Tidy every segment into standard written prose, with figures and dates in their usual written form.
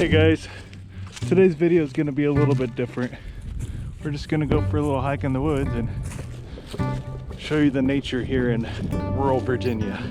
Hey guys, today's video is going to be a little bit different. We're just going to go for a little hike in the woods and show you the nature here in rural Virginia.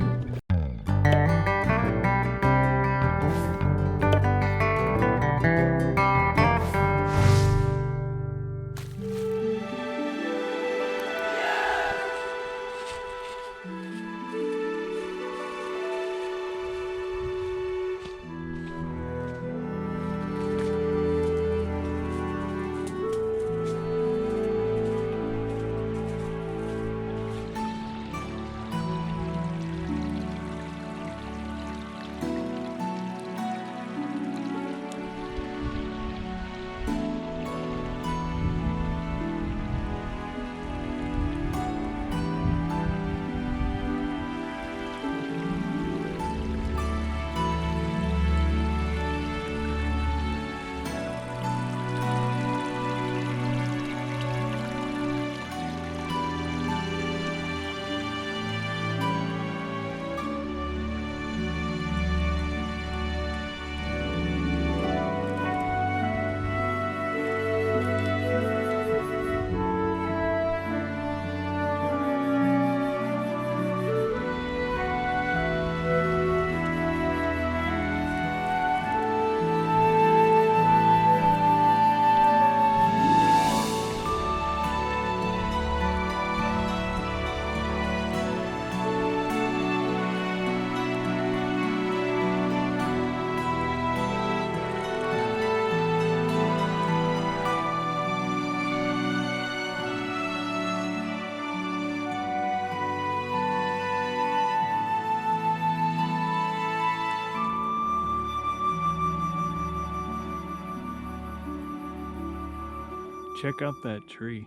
Check out that tree,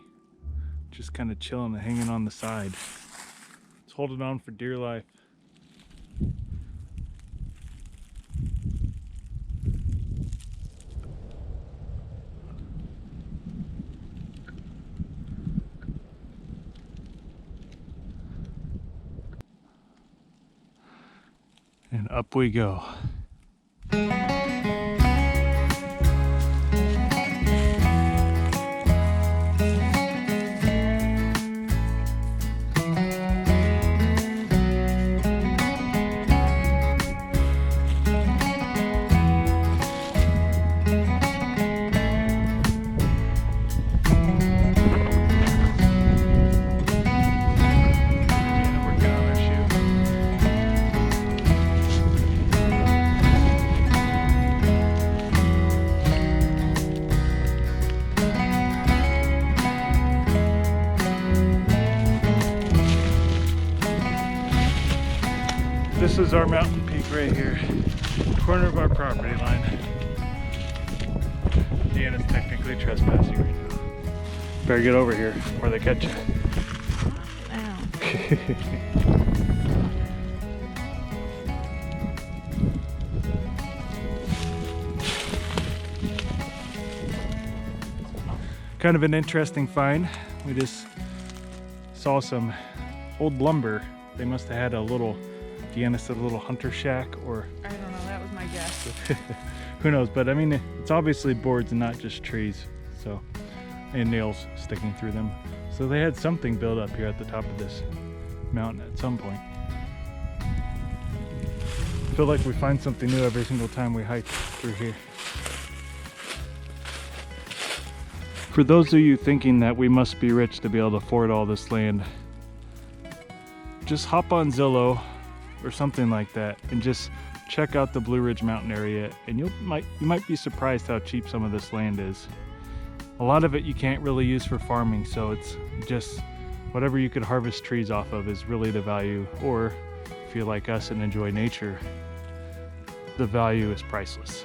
just kind of chilling and hanging on the side. It's holding on for dear life. And up we go. This is our mountain peak right here, corner of our property line. Deanna's technically trespassing right now. Better get over here before they catch you. Kind of an interesting find. We just saw some old lumber. They must have had a little, Deanna said, a little hunter shack, or I don't know, that was my guess. who knows, but I mean, it's obviously boards and not just trees, so, and nails sticking through them. So they had something built up here at the top of this mountain at some point. I feel like we find something new every single time we hike through here. For those of you thinking that we must be rich to be able to afford all this land, just hop on Zillow or something like that and just check out the Blue Ridge Mountain area, and you might be surprised how cheap some of this land is. A lot of it you can't really use for farming, so it's just whatever you could harvest trees off of is really the value, or if you're like us and enjoy nature, the value is priceless.